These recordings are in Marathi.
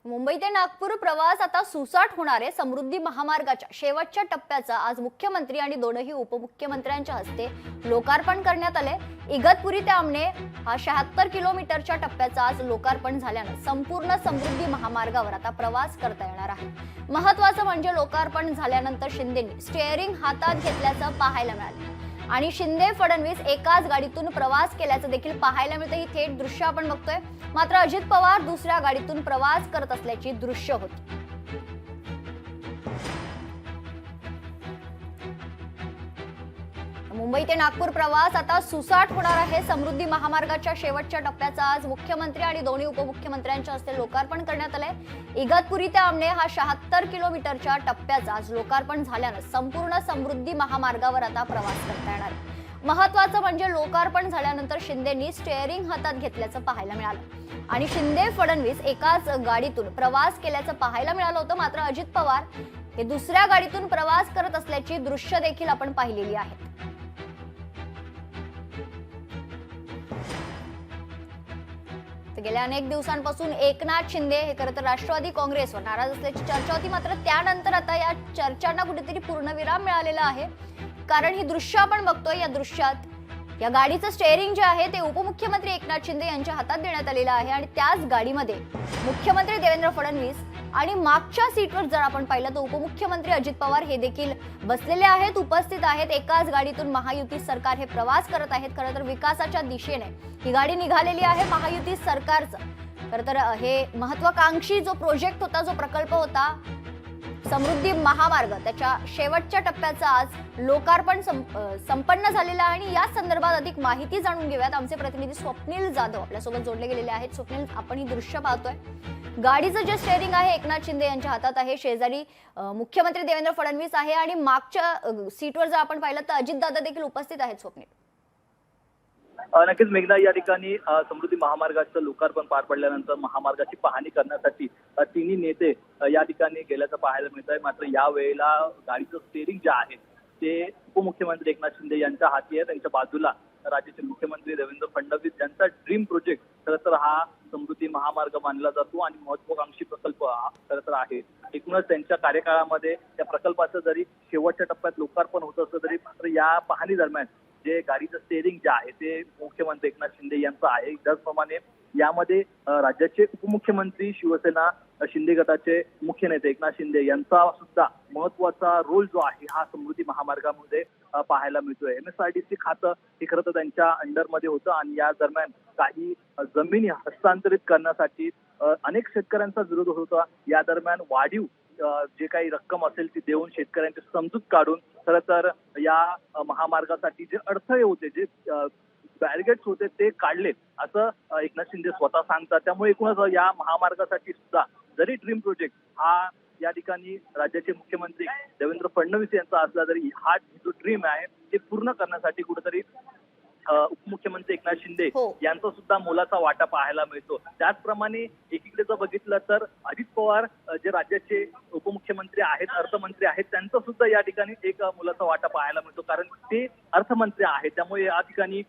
मुंबई ते नागपूर प्रवास आता सुसाट होणार आहे। समृद्धी महामार्गाच्या शेवटच्या टप्प्याचा आज मुख्यमंत्री आणि दोनही उपमुख्यमंत्र्यांच्या हस्ते लोकार्पण करण्यात आले। इगतपुरी ते आमणे हा 76 किलोमीटरच्या टप्प्याचा आज लोकार्पण झाल्याने संपूर्ण समृद्धी महामार्गावर आता प्रवास करता येणार आहे। महत्त्वाचं म्हणजे लोकार्पण झाल्यानंतर शिंदेंनी स्टीअरिंग हातात घेतल्याचं पाहायला मिळालं आणि शिंदे फडणवीस एकाच गाडीतून प्रवास केल्याचं देखील पाहायला मिळतं। ही थेट दृश्य आपण बघतोय। मात्र अजित पवार दुसऱ्या गाडीतून प्रवास करत असल्याची दृश्य होती। मुंबई ते नागपूर प्रवास आता सुसाट होणार आहे। समृद्धी महामार्गाच्या शेवटच्या टप्प्याचा आज मुख्यमंत्री आणि दोन्ही उपमुख्यमंत्र्यांच्या हस्ते लोकार्पण करण्यात आले। इगतपुरी ते आमणे हा 76 किलोमीटरच्या टप्प्याचा आज लोकार्पण झाल्याने संपूर्ण समृद्धी महामार्गावर आता प्रवास करता येणार आहे। महत्त्वाचं म्हणजे लोकार्पण झाल्यानंतर शिंदेंनी स्टीअरिंग हातात घेतल्याचं पाहायला मिळालं आणि शिंदे फडणवीस एकाच गाडीतून प्रवास केल्याचं पाहायला मिळालं होतं। मात्र अजित पवार हे दुसऱ्या गाडीतून प्रवास करत असल्याची दृश्य देखील आपण पाहिलेली आहेत। गेल्या अनेक दिवसांपासून एकनाथ शिंदे हे खरं तर राष्ट्रवादी काँग्रेसवर नाराज असल्याची चर्चा होती। मात्र त्यानंतर आता या चर्चांना कुठेतरी पूर्णविराम मिळालेला आहे, कारण ही दृश्य आपण बघतोय। या दृश्यात या गाडीचं स्टीअरिंग जे आहे ते उपमुख्यमंत्री एकनाथ शिंदे यांच्या हातात देण्यात आलेलं आहे आणि त्याच गाडीमध्ये मुख्यमंत्री देवेंद्र फडणवीस आणि मागच्या सीटवर जर आपण पाहिलं तर उपमुख्यमंत्री अजित पवार हे देखील बसलेले आहेत, उपस्थित आहेत। एकाच गाडीतून महायुती सरकार हे प्रवास करत आहेत। खरं तर विकासाच्या दिशेने ही गाडी निघालेली आहे महायुती सरकारचं। खरं तर हे महत्वाकांक्षी जो प्रोजेक्ट होता, जो प्रकल्प होता समृद्धी महामार्ग, त्याच्या शेवटच्या टप्प्याचा आज लोकार्पण संपन्न झालेला आहे आणि या संदर्भात अधिक माहिती जाणून घेऊयात। आमचे प्रतिनिधी स्वप्नील जाधव आपल्यासोबत जोडले गेलेले आहेत। स्वप्नील, आपण ही दृश्य पाहतोय। गाडीचं जे स्टीअरिंग आहे एकनाथ शिंदे यांच्या हातात आहे, शेजारी मुख्यमंत्री देवेंद्र फडणवीस आहे आणि मागच्या सीटवर जर आपण पाहिलं तर अजितदादा देखील उपस्थित आहेत। स्वप्नील, नक्कीच मेघना, या ठिकाणी समृद्धी महामार्गाचं लोकार्पण पार पडल्यानंतर महामार्गाची पाहणी करण्यासाठी तिन्ही नेते या ठिकाणी गेल्याचं पाहायला मिळत आहे। मात्र या वेळेला गाडीचं स्टीअरिंग जे आहे ते उपमुख्यमंत्री एकनाथ शिंदे यांच्या हाती आहे। त्यांच्या बाजूला राज्याचे मुख्यमंत्री देवेंद्र फडणवीस यांचा ड्रीम प्रोजेक्ट खरं तर हा समृद्धी महामार्ग मानला जातो आणि महत्वाकांक्षी प्रकल्प हा खरं तर आहे। एकूणच त्यांच्या कार्यकाळामध्ये त्या प्रकल्पाचं जरी शेवटच्या टप्प्यात लोकार्पण होत असलं तरी मात्र या पाहणी दरम्यान जे गाडीचं स्टीअरिंग जे आहे ते मुख्यमंत्री एकनाथ शिंदे यांचं आहे। त्याचप्रमाणे यामध्ये राज्याचे उपमुख्यमंत्री शिवसेना शिंदे गटाचे मुख्य नेते एकनाथ शिंदे यांचा सुद्धा महत्वाचा रोल जो आहे हा समृद्धी महामार्गामध्ये पाहायला मिळतोय। MSRDC खातं हे खरं तर त्यांच्या अंडरमध्ये होतं आणि या दरम्यान काही जमिनी हस्तांतरित करण्यासाठी अनेक शेतकऱ्यांचा विरोध होता। या दरम्यान वाढीव जे काही रक्कम असेल ती देऊन शेतकऱ्यांची समजूत काढून खरं तर या महामार्गासाठी जे अडथळे होते, जे बॅरिगेड्स होते ते काढले असं एकनाथ शिंदे स्वतः सांगतात। त्यामुळे एकूणच या महामार्गासाठी सुद्धा जरी ड्रीम प्रोजेक्ट हा या ठिकाणी राज्याचे मुख्यमंत्री देवेंद्र फडणवीस यांचा असला तरी हा जो ड्रीम आहे ते पूर्ण करण्यासाठी कुठेतरी उपमुख्यमंत्री एकनाथ शिंदे यांचा सुद्धा मोलाचा वाटा पाहायला मिळतो। त्याचप्रमाणे एकीकडे जर बघितलं तर अजित पवार जे राज्याचे उपमुख्यमंत्री आहेत, अर्थमंत्री आहेत, त्यांचा सुद्धा या ठिकाणी एक मोलाचा वाटा पाहायला मिळतो, कारण ते अर्थमंत्री आहेत। त्यामुळे या ठिकाणी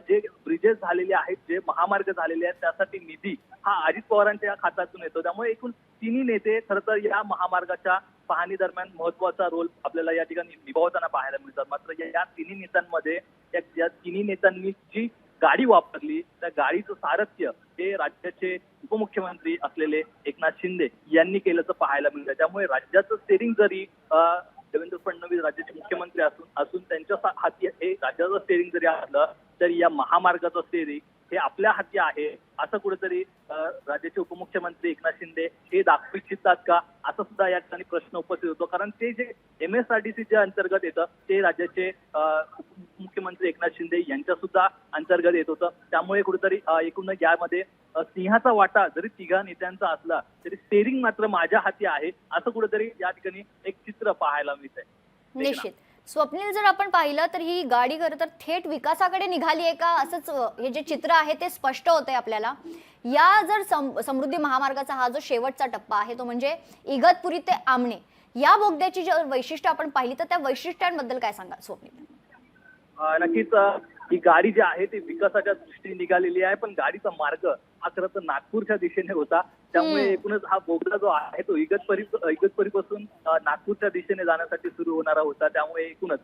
जे ब्रिजेस झालेले आहेत, जे महामार्ग झालेले आहेत त्यासाठी निधी हा अजित पवारांच्या खात्यातून येतो। त्यामुळे एकूण तिन्ही नेते खरं तर या महामार्गाच्या पाहणी दरम्यान महत्वाचा रोल आपल्याला या ठिकाणी निभावताना पाहायला मिळतात। मात्र या तिन्ही नेत्यांमध्ये या तिन्ही नेत्यांनी जी गाडी वापरली त्या गाडीचं सारथ्य हे राज्याचे उपमुख्यमंत्री असलेले एकनाथ शिंदे यांनी केल्याचं पाहायला मिळतं। त्यामुळे राज्याचं स्टीअरिंग जरी देवेंद्र फडणवीस राज्याचे मुख्यमंत्री असून त्यांच्या हाती हे राज्याचं स्टीअरिंग जरी असलं तरी या महामार्गाचं स्टीअरिंग हे आपल्या हाती आहे असं कुठेतरी राज्याचे उपमुख्यमंत्री एकनाथ शिंदे हे दाखवू इच्छितात का, असा सुद्धा या ठिकाणी प्रश्न उपस्थित होतो। कारण ते जे MSRDC च्या अंतर्गत येतं ते राज्याचे उपमुख्यमंत्री एकनाथ शिंदे यांच्या सुद्धा अंतर्गत येत होतं। त्यामुळे कुठेतरी एकूण यामध्ये सिंहाचा वाटा जरी तिघा नेत्यांचा असला तरी स्टीअरिंग मात्र माझ्या हाती आहे असं कुठेतरी या ठिकाणी एक चित्र पाहायला मिळतंय। निश्चित स्वप्नील, जर आपण पाहिलं तर ही गाडी खरं तर थेट विकासाकडे निघाली आहे का, असंच हे जे चित्र आहे ते स्पष्ट होतंय आपल्याला। या जर समृद्धी महामार्गाचा हा जो शेवटचा टप्पा आहे तो म्हणजे इगतपुरी ते आमणे, या बोगद्याची जे वैशिष्ट्य आपण पाहिली तर त्या वैशिष्ट्यांबद्दल काय सांगाल स्वप्नील? नक्कीच ही गाडी जी आहे ती विकासाच्या दृष्टीने निघालेली आहे, पण गाडीचा मार्ग हा खरं तर नागपूरच्या दिशेने होता। त्यामुळे एकूणच हा बोगदा जो आहे तो इगतपुरीपासून नागपूरच्या दिशेने जाण्यासाठी सुरू होणारा होता. त्यामुळे एकूणच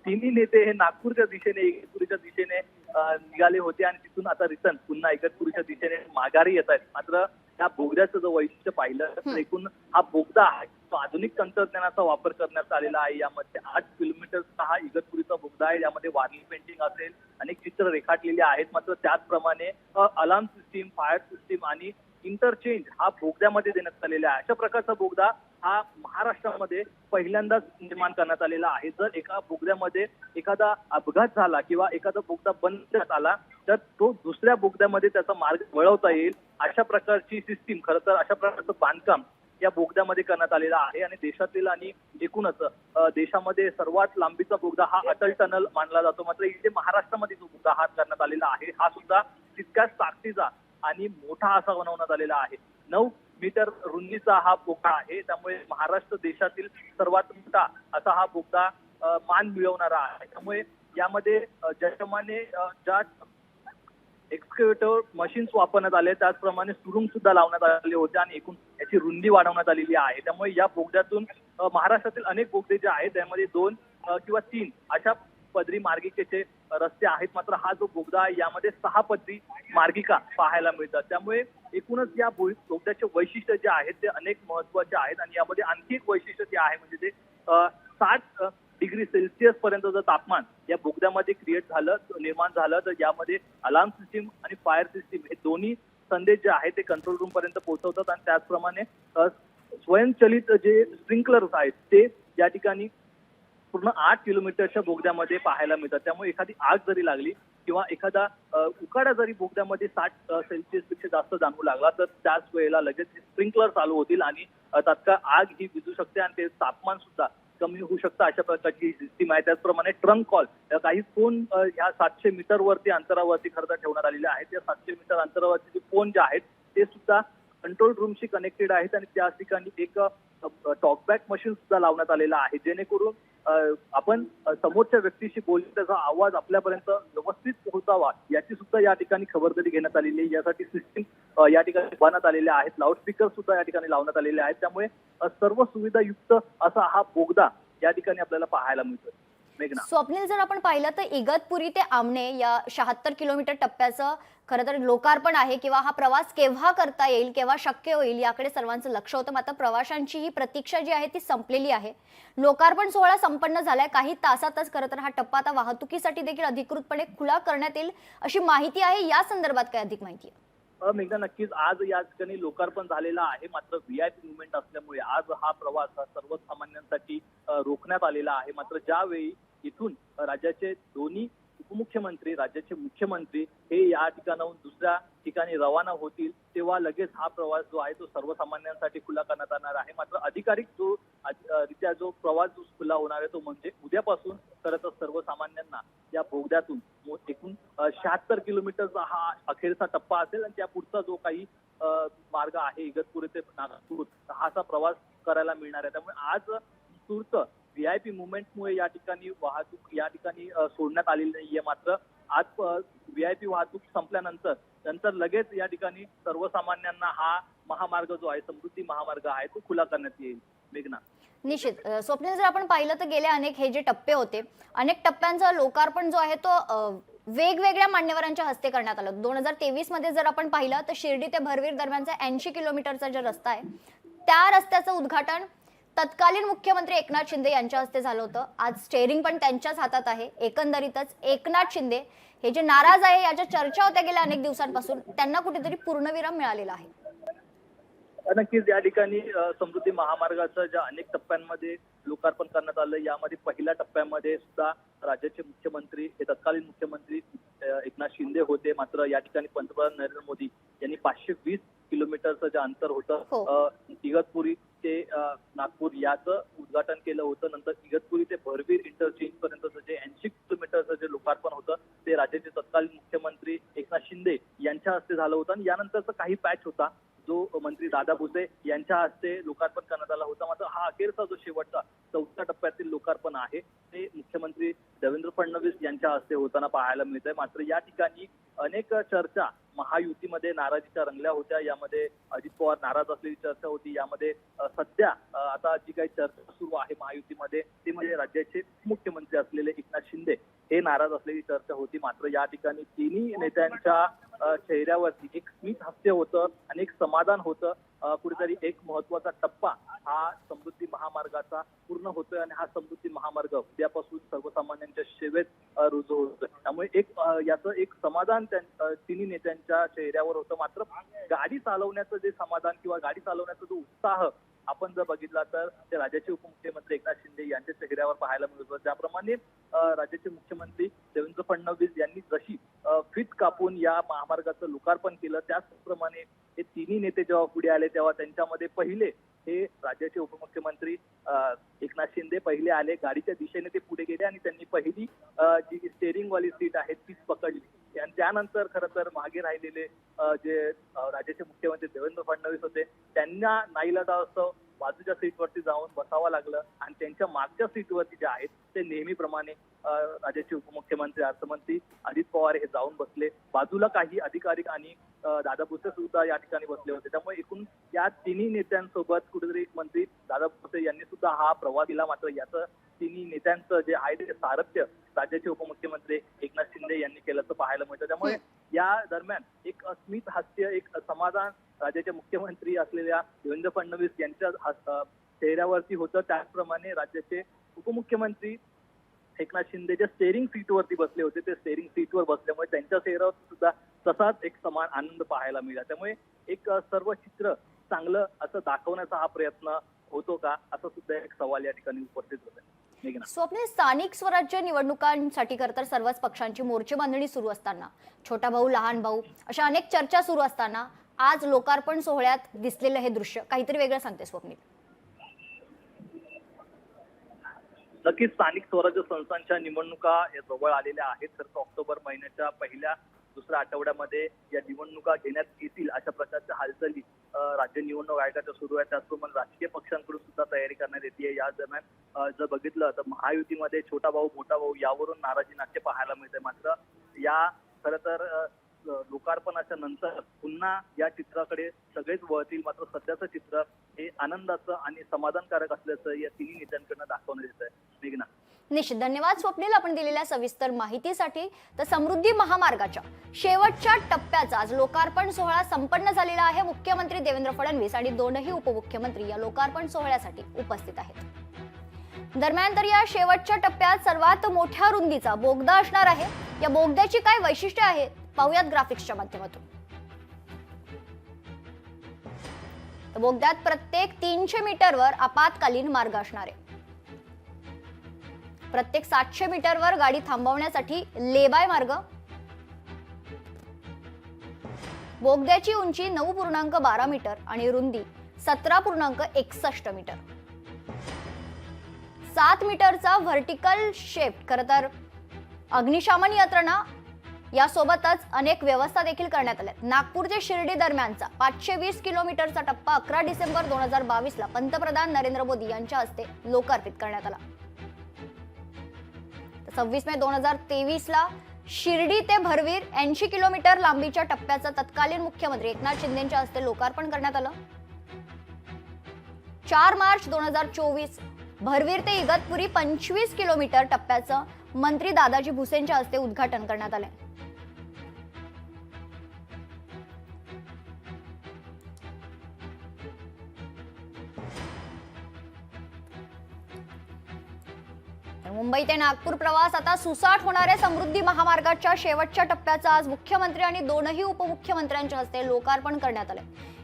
तिन्ही नेते हे नागपूरच्या दिशेने इगतपुरीच्या दिशेने निघाले होते आणि तिथून आता रिटर्न पुन्हा इगतपुरीच्या दिशेने माघारी येत आहेत. मात्र या बोगद्याचं जर वैशिष्ट्य पाहिलं तर एकूण हा बोगदा आहे तो आधुनिक तंत्रज्ञानाचा वापर करण्यात आलेला आहे. यामध्ये 8 किलोमीटरचा हा इगतपुरीचा बोगदा आहे. यामध्ये वारली पेंटिंग असेल, अनेक चित्र रेखाटलेली आहेत. मात्र त्याचप्रमाणे अलार्म सिस्टीम, फायर सिस्टीम आणि इंटरचेंज हा बोगद्यामध्ये देण्यात आलेला आहे. अशा प्रकारचा बोगदा हा महाराष्ट्रामध्ये पहिल्यांदाच निर्माण करण्यात आलेला आहे. जर एका बोगद्यामध्ये एखादा अपघात झाला किंवा एखादा बोगदा बंद करण्यात आला तर तो दुसऱ्या बोगद्यामध्ये त्याचा मार्ग वळवता येईल, अशा प्रकारची सिस्टीम, खरं तर अशा प्रकारचं बांधकाम या बोगद्यामध्ये करण्यात आलेला आहे. आणि देशातील आणि एकूणच देशामध्ये सर्वात लांबीचा बोगदा हा अटल टनल मानला जातो. मात्र इथे महाराष्ट्रामध्ये जो बोगदा हा करण्यात आलेला आहे हा सुद्धा तितक्याच ताकदीचा आणि मोठा असा बनवण्यात आलेला आहे. 9 मीटर रुंदीचा हा बोगदा आहे. त्यामुळे महाराष्ट्र देशातील सर्वात मोठा असा हा बोगदा मान मिळवणारा आहे. त्यामुळे यामध्ये ज्याप्रमाणे ज्या एक्सकेव्हेटर मशीन्स वापरण्यात आले त्याचप्रमाणे सुरुंग सुद्धा लावण्यात आले होते आणि एकूण याची रुंदी वाढवण्यात आलेली आहे. त्यामुळे या बोगद्यातून महाराष्ट्रातील अनेक बोगदे जे आहेत त्यामध्ये 2 किंवा 3 अशा पदरी मार्गिकेचे रस्ते आहेत. मात्र हा जो बोगदा आहे यामध्ये 6 पदरी मार्गिका पाहायला मिळतात. त्यामुळे एकूणच या बोगद्याचे वैशिष्ट्य जे आहेत ते अनेक महत्वाचे आहेत. आणि यामध्ये आणखी एक वैशिष्ट्य जे आहे म्हणजे ते 60 डिग्री सेल्सिअस पर्यंत जर तापमान या बोगद्यामध्ये निर्माण झालं तर यामध्ये अलार्म सिस्टीम आणि फायर सिस्टीम हे दोन्ही संदेश जे आहेत ते कंट्रोल रूम पर्यंत पोहोचवतात. आणि त्याचप्रमाणे स्वयंचलित जे स्प्रिंकलर्स आहेत ते या ठिकाणी पूर्ण 8 किलोमीटरच्या बोगद्यामध्ये पाहायला मिळतात. त्यामुळे एखादी आग जरी लागली किंवा एखादा उकाडा जरी बोगद्यामध्ये 60 सेल्सिअस पेक्षा जास्त जाणवू लागला तर त्याच वेळेला लगेच स्प्रिंकलर चालू होतील आणि तात्काळ आग ही विझू शकते आणि ते तापमान सुद्धा कमी होऊ शकतं. अशा प्रकारची सिस्टीम आहे. त्याचप्रमाणे ट्रंक कॉल काही फोन ह्या 700 मीटरवरती अंतरावरती खरं तर ठेवण्यात आलेले आहेत. त्या 700 मीटर अंतरावरती जे फोन जे आहेत ते सुद्धा कंट्रोल रूमशी कनेक्टेड आहेत आणि त्या ठिकाणी एक टॉकबॅक मशीन सुद्धा लावण्यात आलेला आहे जेणेकरून आपण समोरच्या व्यक्तीशी बोलून त्याचा आवाज आपल्यापर्यंत व्यवस्थित पोहोचावा याची सुद्धा या ठिकाणी खबरदारी घेण्यात आलेली आहे. यासाठी सिस्टीम या ठिकाणी बनवण्यात आलेल्या आहेत. लाऊडस्पीकर सुद्धा या ठिकाणी लावण्यात आलेले आहेत. त्यामुळे सर्व सुविधायुक्त असा हा बोगदा या ठिकाणी आपल्याला पाहायला मिळतो. मेघना, स्वप्नील, जर आपण पाहिलं तर इगतपुरी ते आमणे या 76 किलोमीटर टप्प्याचं खरं तर लोकार्पण आहे किंवा हा प्रवास केव्हा करता येईल, केव्हा शक्य होईल याकडे सर्वांचं लक्ष होतं. मात्र प्रवाशांची ही प्रतीक्षा जी आहे ती संपलेली आहे. लोकार्पण सोहळा संपन्न झालाय. काही तासातच खरं तर हा टप्पा आता वाहतुकीसाठी देखील अधिकृतपणे खुला करण्यात येईल अशी माहिती आहे. या संदर्भात काय अधिक माहिती आहे? मेघना, नक्कीच आज या ठिकाणी लोकार्पण झालेला आहे. मात्र व्हीआयपी मुवमेंट असल्यामुळे आज हा प्रवास सर्वसामान्यांसाठी रोखण्यात आलेला आहे. मात्र ज्यावेळी इथून राज्याचे दोन्ही उपमुख्यमंत्री, राज्याचे मुख्यमंत्री हे या ठिकाणाहून दुसऱ्या ठिकाणी रवाना होतील तेव्हा लगेच हा प्रवास जो आहे तो सर्वसामान्यांसाठी खुला करण्यात येणार आहे. मात्र अधिकाधिक जो प्रवास जो खुला होणार आहे तो म्हणजे उद्यापासून खरं तर सर्वसामान्यांना या बोगद्यातून एकूण 76 किलोमीटरचा हा अखेरचा टप्पा असेल आणि त्या पुढचा जो काही मार्ग आहे इगतपुरी ते नागपूर हा असा प्रवास करायला मिळणार आहे. त्यामुळे आज तूर्त व्हीआयपी मुवमेंटमुळे या ठिकाणी वाहतूक या ठिकाणी सोडण्यात आलेली नाहीये. मात्र आज व्हीआयपी वाहतूक संपल्यानंतर लगेच या ठिकाणी सर्वसामान्यांना हा महामार्ग जो आहे समृद्धी महामार्ग आहे तो खुला करण्यात येईल. मेघना, निश्चित. स्वप्नील, जर आपण पाहिलं तर गेले अनेक हे जे टप्पे होते, अनेक टप्प्यांचा लोकार्पण जो आहे तो वेगवेगळ्या मान्यवरांच्या हस्ते करण्यात आलं. 2023 मध्ये जर आपण पाहिलं तर शिर्डी ते भरवीर दरम्यानचा 80 किलोमीटरचा जो रस्ता आहे त्या रस्त्याचं उद्घाटन तत्कालीन मुख्यमंत्री एकनाथ शिंदे यांच्या हस्ते झालं होतं. आज स्टेअरिंग पण त्यांच्याच हातात आहे. एकंदरीतच एकनाथ शिंदे हे जे नाराज आहे याच्या चर्चा होत्या गेल्या अनेक दिवसांपासून, त्यांना कुठेतरी पूर्णविराम मिळालेला आहे. नक्कीच या ठिकाणी समृद्धी महामार्गाचं ज्या अनेक टप्प्यांमध्ये लोकार्पण करण्यात आलं यामध्ये पहिल्या टप्प्यामध्ये सुद्धा राज्याचे मुख्यमंत्री हे तत्कालीन मुख्यमंत्री एकनाथ शिंदे होते. मात्र या ठिकाणी पंतप्रधान नरेंद्र मोदी यांनी 520 किलोमीटरचं जे अंतर होतं इगतपुरी ते नागपूर याचं उद्घाटन केलं होतं. नंतर इगतपुरी ते भरवीर इंटरचेंज पर्यंतचं जे 80 किलोमीटरचं जे लोकार्पण होतं ते राज्याचे तत्कालीन मुख्यमंत्री एकनाथ शिंदे यांच्या हस्ते झालं होतं. आणि यानंतरचं काही पॅच होता जो मंत्री दादा भुसे यांच्या हस्ते लोकार्पण करण्यात आला होता. मात्र हा अखेरचा जो शेवटचा 4थ्या टप्प्यातील लोकार्पण आहे ते मुख्यमंत्री देवेंद्र फडणवीस यांच्या हस्ते होताना पाहायला मिळत आहे. मात्र या ठिकाणी अनेक चर्चा महायुतीमध्ये नाराजीच्या रंगल्या होत्या. यामध्ये अजित पवार नाराज असलेली चर्चा होती. यामध्ये सध्या आता जी काही चर्चा सुरू आहे महायुतीमध्ये ती म्हणजे राज्याचे मुख्यमंत्री असलेले एकनाथ शिंदे हे नाराज असलेली चर्चा होती. मात्र या ठिकाणी तिन्ही नेत्यांच्या चेहऱ्यावरती एक स्मित हास्य होतं आणि एक समाधान होतं. कुठेतरी एक महत्वाचा टप्पा हा समृद्धी महामार्गाचा पूर्ण होतोय आणि हा समृद्धी महामार्ग उद्यापासून सर्वसामान्यांच्या सेवेत रुजू होतोय. त्यामुळे एक याचं एक समाधान तिन्ही नेत्यांच्या चेहऱ्यावर होतं. मात्र गाडी चालवण्याचं जे समाधान किंवा गाडी चालवण्याचा जो उत्साह आपण जर बघितला तर ते राज्याचे उपमुख्यमंत्री एकनाथ शिंदे यांच्या चेहऱ्यावर पाहायला मिळत होतं. त्याप्रमाणे राज्याचे मुख्यमंत्री देवेंद्र फडणवीस यांनी जशी फीत कापून या महामार्गाचं लोकार्पण केलं त्याचप्रमाणे हे तिन्ही नेते जेव्हा पुढे आले तेव्हा त्यांच्यामध्ये पहिले हे राज्याचे उपमुख्यमंत्री एकनाथ शिंदे पहिले आले. गाडीच्या दिशेने ते पुढे गेले आणि त्यांनी पहिली जी स्टेअरिंग वाली सीट आहे तीच पकडली आणि त्यानंतर खरं तर मागे राहिलेले जे राज्याचे मुख्यमंत्री देवेंद्र फडणवीस होते त्यांना नाईलाजास्तव बाजूच्या सीटवरती जाऊन बसावं लागलं आणि त्यांच्या मागच्या सीटवरती जे आहेत ते नेहमीप्रमाणे राज्याचे उपमुख्यमंत्री अर्थमंत्री अजित पवार हे जाऊन बसले. बाजूला काही अधिकारी आणि दादा भुसे सुद्धा या ठिकाणी बसले होते. त्यामुळे एकूण या तिन्ही नेत्यांसोबत कुठेतरी मंत्री दादा भुसे यांनी सुद्धा हा प्रवास दिला. मात्र याचं तिन्ही नेत्यांचं जे आहे ते सारथ्य राज्याचे उपमुख्यमंत्री एकनाथ शिंदे यांनी केल्याचं पाहायला मिळतं. त्यामुळे या दरम्यान एक अस्मित हास्य एक समाधान राज्याचे मुख्यमंत्री असलेल्या देवेंद्र फडणवीस यांच्या चेहऱ्यावरती होतं. त्याचप्रमाणे राज्याचे उपमुख्यमंत्री एकनाथ शिंदे जे स्टेअरिंग सीटवरती बसले होते ते स्टेअरिंग सीटवर बसल्यामुळे त्यांच्या चेहऱ्यावर सुद्धा तसाच एक समान आनंद पाहायला मिळाला. त्यामुळे एक सर्व चित्र चांगलं असं दाखवण्याचा हा प्रयत्न होतो का असा सुद्धा एक सवाल या ठिकाणी उपस्थित होत आहे. स्वप्नील, स्थानिक स्वराज्य निवडणुकांसाठी खरं तर सर्वच पक्षांची मोर्चे बांधणी सुरू असताना, छोटा भाऊ लहान भाऊ अशा अनेक चर्चा सुरू असताना आज लोकार्पण सोहळ्यात दिसलेलं हे दृश्य काहीतरी वेगळं सांगते स्वप्नील. नक्कीच स्थानिक स्वराज्य संस्थांच्या निवडणुका जवळ आलेल्या आहेत. तर ऑक्टोबर महिन्याच्या पहिल्या दुसऱ्या आठवड्यामध्ये या निवडणुका घेण्यात येतील अशा प्रकारच्या हालचाली राज्य निवडणूक आयोगाच्या सुरू आहे. त्याचप्रमाणे राजकीय पक्षांकडून सुद्धा तयारी करण्यात येते. या दरम्यान जर बघितलं तर महायुतीमध्ये छोटा भाऊ मोठा भाऊ यावरून नाराजी नाट्य पाहायला मिळते. मात्र या खरं तर लोकार्पणाच्या नंतर पुन्हा या चित्राकडे सगळेच वळतील. मात्र सध्याचं चित्र हे आनंदाचं आणि समाधानकारक असल्याचं या तिन्ही नेत्यांकडून दाखवण्यात येत आहे. मेघना, निश्चित. धन्यवाद स्वप्नील आपण दिलेल्या सविस्तर माहितीसाठी. तर समृद्धी महामार्गाच्या शेवटच्या टप्प्याचा आज लोकार्पण सोहळा संपन्न झालेला आहे. मुख्यमंत्री देवेंद्र फडणवीस आणि दोनही उपमुख्यमंत्री या लोकार्पण सोहळ्यासाठी उपस्थित आहेत. दरम्यान तर या शेवटच्या टप्प्यात सर्वात मोठ्या रुंदीचा बोगदा असणार आहे. या बोगद्याची काय वैशिष्ट्ये आहेत पाहूयात ग्राफिक्सच्या माध्यमातून. बोगद्यात प्रत्येक 300 मीटरवर आपत्कालीन मार्ग असणार आहे. प्रत्येक 700 मीटरवर गाडी थांबवण्यासाठी लेबाय मार्ग. बोगद्याची उंची 9.12 मीटर आणि रुंदी 17.61 मीटर. 7 मीटरचा व्हर्टिकल शेफ्ट. खरं तर अग्निशमन यंत्रणा यासोबतच अनेक व्यवस्था देखील करण्यात आल्या. नागपूर ते शिर्डी दरम्यानचा 520 किलोमीटरचा टप्पा 11 डिसेंबर 2022 ला पंतप्रधान नरेंद्र मोदी यांच्या हस्ते लोकार्पित करण्यात आला. 26 मे 2023 ला शिर्डी ते भरवीर 80 किलोमीटर लांबीच्या टप्प्याचं तत्कालीन मुख्यमंत्री एकनाथ शिंदेच्या हस्ते लोकार्पण करण्यात आलं. 4 मार्च 2024 भरवीर ते इगतपुरी 25 किलोमीटर टप्प्याचं मंत्री दादाजी भुसेंच्या हस्ते उद्घाटन करण्यात आले. मुंबई ते नागपूर प्रवास आता सुसाट होणाऱ्या समृद्धी महामार्गाच्या शेवटच्या टप्प्याचा आज मुख्यमंत्री आणि दोनही उपमुख्यमंत्र्यांच्या हस्ते लोकार्पण करण्यात आले.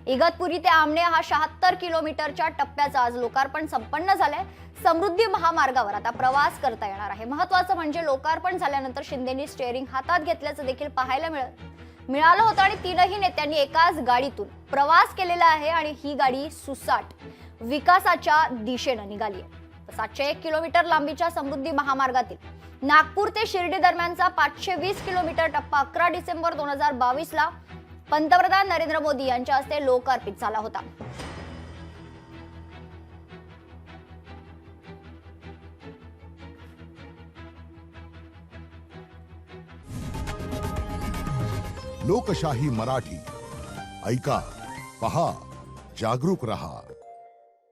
इगतपुरी ते आमणे हा 76 किलोमीटरच्या टप्प्याचा आज लोकार्पण संपन्न झालंय. समृद्धी महामार्गावर आता प्रवास करता येणार आहे. महत्त्वाचं म्हणजे लोकार्पण झाल्यानंतर शिंदेनी स्टीअरिंग हातात घेतल्याचं देखील पाहायला मिळालं होतं आणि तीनही नेत्यांनी एकाच गाडीतून प्रवास केलेला आहे आणि ही गाडी सुसाट विकासाच्या दिशेने निघाली आहे. 701 किलोमीटर लांबीच्या समृद्धी महामार्गातील नागपूर ते शिर्डी दरम्यानचा 520 किलोमीटर टप्पा 11 डिसेंबर 2022 ला पंतप्रधान नरेंद्र मोदी यांच्या हस्ते लोकार्पित झाला होता. लोकशाही मराठी ऐका, पहा, जागरूक रहा.